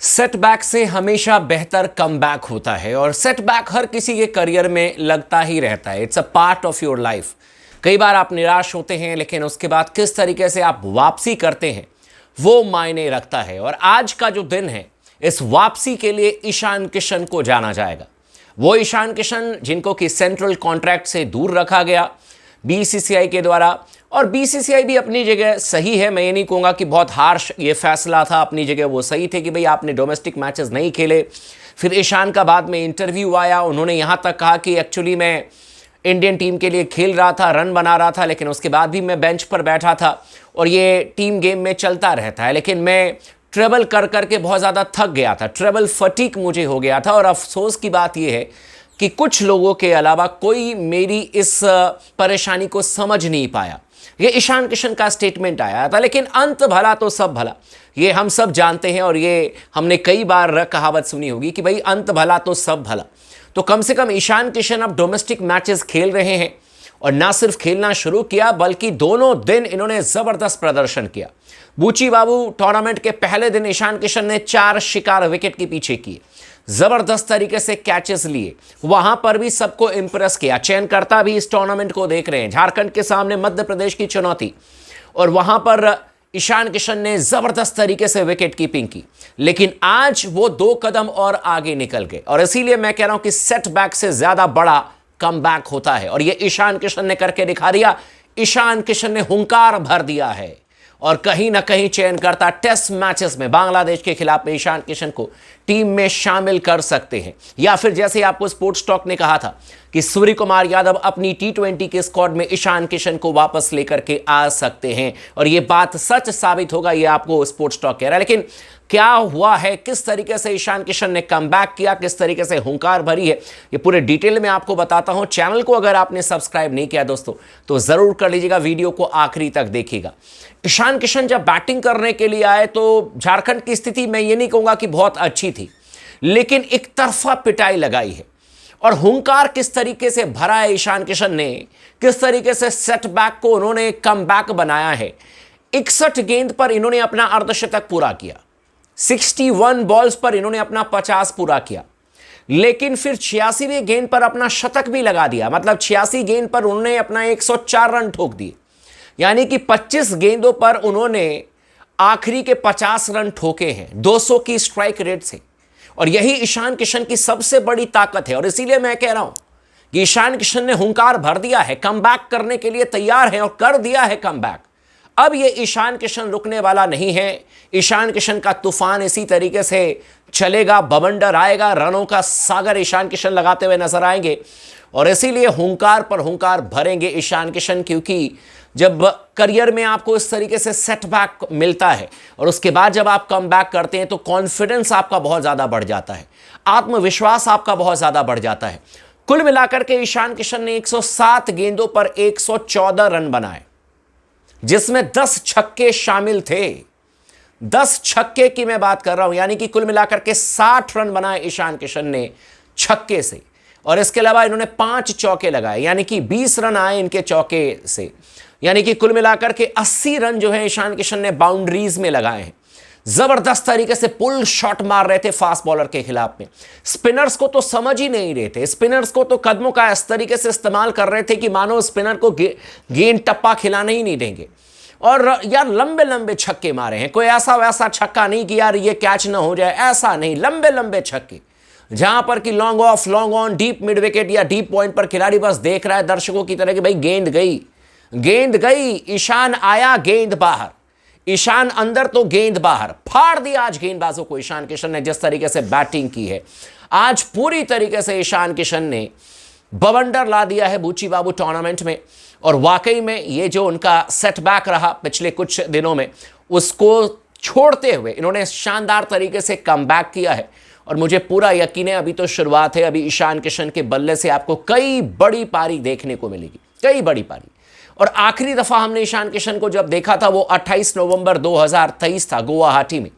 Setback से हमेशा बेहतर कमबैक होता है और सेटबैक हर किसी के करियर में लगता ही रहता है। It's a part of your life. कई बार आप निराश होते हैं, लेकिन उसके बाद किस तरीके से आप वापसी करते हैं वो मायने रखता है। और आज का जो दिन है, इस वापसी के लिए ईशान किशन को जाना जाएगा। वो ईशान किशन जिनको कि सेंट्रल कॉन्ट्रैक्ट से दूर रखा गया बीसीसीआई के द्वारा, और बीसीसीआई भी अपनी जगह सही है। मैं ये नहीं कहूँगा कि बहुत हार्श ये फैसला था, अपनी जगह वो सही थे कि भाई आपने डोमेस्टिक मैचेस नहीं खेले। फिर ईशान का बाद में इंटरव्यू आया, उन्होंने यहाँ तक कहा कि एक्चुअली मैं इंडियन टीम के लिए खेल रहा था, रन बना रहा था, लेकिन उसके बाद भी मैं बेंच पर बैठा था और ये टीम गेम में चलता रहता है। लेकिन मैं ट्रेवल कर करके बहुत ज़्यादा थक गया था, ट्रेवल फटीक मुझे हो गया था। और अफसोस की बात यह है कि कुछ लोगों के अलावा कोई मेरी इस परेशानी को समझ नहीं पाया। ये ईशान किशन का स्टेटमेंट आया था। लेकिन अंत भला तो सब भला, ये हम सब जानते हैं और ये हमने कई बार कहावत सुनी होगी कि भाई अंत भला तो सब भला। तो कम से कम ईशान किशन अब डोमेस्टिक मैचेस खेल रहे हैं, और ना सिर्फ खेलना शुरू किया बल्कि दोनों दिन इन्होंने जबरदस्त प्रदर्शन किया। बूची बाबू टूर्नामेंट के पहले दिन ईशान किशन ने 4 शिकार विकेट के पीछे किए, जबरदस्त तरीके से कैचेस लिए, वहां पर भी सबको इंप्रेस किया। चयनकर्ता भी इस टूर्नामेंट को देख रहे हैं। झारखंड के सामने मध्य प्रदेश की चुनौती, और वहां पर ईशान किशन ने जबरदस्त तरीके से विकेट कीपिंग की। लेकिन आज वो 2 कदम और आगे निकल गए, और इसीलिए मैं कह रहा हूं कि सेटबैक से ज्यादा बड़ा कमबैक होता है, और ये ईशान किशन ने करके दिखा दिया। ईशान किशन ने हुंकार भर दिया है, और कहीं ना कहीं चयनकर्ता टेस्ट मैचेस में बांग्लादेश के खिलाफ में ईशान किशन को टीम में शामिल कर सकते हैं। या फिर जैसे आपको स्पोर्ट्स टॉक ने कहा था कि सूर्य कुमार यादव अपनी टी20 के स्क्वाड में ईशान किशन को वापस लेकर के आ सकते हैं, और यह बात सच साबित होगा, यह आपको स्पोर्ट्स टॉक कह रहा है। लेकिन क्या हुआ है, किस तरीके से ईशान किशन ने कमबैक किया, किस तरीके से हुंकार भरी है, ये पूरे डिटेल में आपको बताता हूं। चैनल को अगर आपने सब्सक्राइब नहीं किया दोस्तों तो जरूर कर लीजिएगा, वीडियो को आखिरी तक देखिएगा। ईशान किशन जब बैटिंग करने के लिए आए तो झारखंड की स्थिति मैं ये नहीं कहूंगा कि बहुत अच्छी थी, लेकिन एक तरफा पिटाई लगाई है। और हुंकार किस तरीके से भरा है ईशान किशन ने, किस तरीके से सेटबैक को उन्होंने कमबैक बनाया है। 61 गेंद पर इन्होंने अपना अर्धशतक पूरा किया, 61 बॉल्स पर इन्होंने अपना 50 पूरा किया, लेकिन फिर 86वें गेंद पर अपना शतक भी लगा दिया। मतलब 86 गेंद पर उन्होंने अपना 104 रन ठोक दिए, यानी कि 25 गेंदों पर उन्होंने आखिरी के 50 रन ठोके हैं 200 की स्ट्राइक रेट से। और यही ईशान किशन की सबसे बड़ी ताकत है, और इसीलिए मैं कह रहा हूं कि ईशान किशन ने हुंकार भर दिया है, कमबैक करने के लिए तैयार है और कर दिया है कमबैक। अब ये ईशान किशन रुकने वाला नहीं है। ईशान किशन का तूफान इसी तरीके से चलेगा, बवंडर आएगा, रनों का सागर ईशान किशन लगाते हुए नजर आएंगे। और इसीलिए हुंकार पर हुंकार भरेंगे ईशान किशन, क्योंकि जब करियर में आपको इस तरीके से सेटबैक मिलता है और उसके बाद जब आप कमबैक करते हैं तो कॉन्फिडेंस आपका बहुत ज्यादा बढ़ जाता है, आत्मविश्वास आपका बहुत ज्यादा बढ़ जाता है। कुल मिलाकर के ईशान किशन ने 107 गेंदों पर 114 रन बनाए, जिसमें 10 छक्के शामिल थे। 10 छक्के की मैं बात कर रहा हूं, यानी कि कुल मिलाकर के 60 रन बनाए ईशान किशन ने छक्के से। और इसके अलावा इन्होंने 5 चौके लगाए, यानी कि 20 रन आए इनके चौके से। यानी कि कुल मिलाकर के 80 रन जो है ईशान किशन ने बाउंड्रीज में लगाए हैं। जबरदस्त तरीके से पुल शॉट मार रहे थे फास्ट बॉलर के खिलाफ में। स्पिनर्स को तो समझ ही नहीं रहे थे, स्पिनर्स को तो कदमों का इस तरीके से इस्तेमाल कर रहे थे कि मानो स्पिनर को गेंद टप्पा खिलाने ही नहीं देंगे। और यार लंबे लंबे छक्के मारे हैं, कोई ऐसा वैसा छक्का नहीं कि यार ये कैच ना हो जाए, ऐसा नहीं, लंबे लंबे छक्के जहां पर कि long off, long on, deep mid wicket या डीप पॉइंट पर खिलाड़ी बस देख रहा है दर्शकों की तरह कि भाई गेंद गई, गेंद गई, ईशान आया, गेंद बाहर, ईशान अंदर तो गेंद बाहर। फाड़ दिया आज गेंदबाजों को ईशान किशन ने, जिस तरीके से बैटिंग की है आज पूरी तरीके से ईशान किशन ने बवंडर ला दिया है बूची बाबू टूर्नामेंट में। और वाकई में ये जो उनका सेटबैक रहा पिछले कुछ दिनों में, उसको छोड़ते हुए इन्होंने शानदार तरीके से कमबैक किया है। और मुझे पूरा यकीन है अभी तो शुरुआत है, अभी ईशान किशन के बल्ले से आपको कई बड़ी पारी देखने को मिलेगी, कई बड़ी पारी। और आखिरी दफा हमने ईशान किशन को जब देखा था वो 28 नवंबर 2023 था गुवाहाटी में।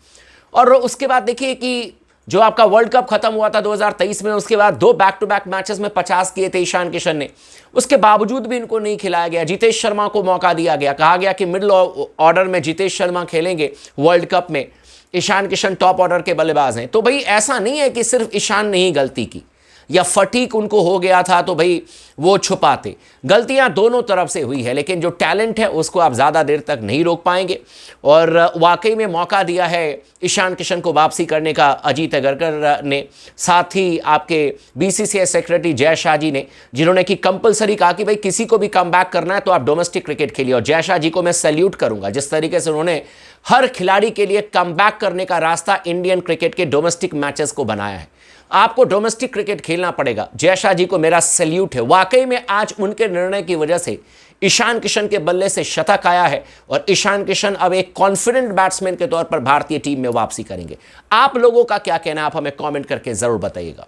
और उसके बाद देखिए कि जो आपका वर्ल्ड कप खत्म हुआ था 2023 में, उसके बाद 2 बैक टू बैक मैचेस में 50 किए थे ईशान किशन ने। उसके बावजूद भी इनको नहीं खिलाया गया। जितेश शर्मा को मौका दिया गया, कहा गया कि मिडिल ऑर्डर में जितेश शर्मा खेलेंगे वर्ल्ड कप में, ईशान किशन टॉप ऑर्डर के बल्लेबाज हैं। तो भाई ऐसा नहीं है कि सिर्फ ईशान ने ही गलती की या फटीक उनको हो गया था तो भाई वो छुपाते। गलतियां दोनों तरफ से हुई है, लेकिन जो टैलेंट है उसको आप ज़्यादा देर तक नहीं रोक पाएंगे। और वाकई में मौका दिया है ईशान किशन को वापसी करने का अजीत अगरकर ने, साथ ही आपके बीसीसीआई सेक्रेटरी जय शाह जी ने, जिन्होंने कि कंपलसरी कहा कि भाई किसी को भी कम बैक करना है तो आप डोमेस्टिक क्रिकेट खेलिए। और जय शाह जी को मैं सैल्यूट करूंगा जिस तरीके से उन्होंने हर खिलाड़ी के लिए कम बैक करने का रास्ता इंडियन क्रिकेट के डोमेस्टिक मैचेस को बनाया है। आपको डोमेस्टिक क्रिकेट खेलना पड़ेगा। जय शाह जी को मेरा सैल्यूट है। वाकई में आज उनके निर्णय की वजह से ईशान किशन के बल्ले से शतक आया है और ईशान किशन अब एक कॉन्फिडेंट बैट्समैन के तौर पर भारतीय टीम में वापसी करेंगे। आप लोगों का क्या कहना है, आप हमें कमेंट करके जरूर बताइएगा।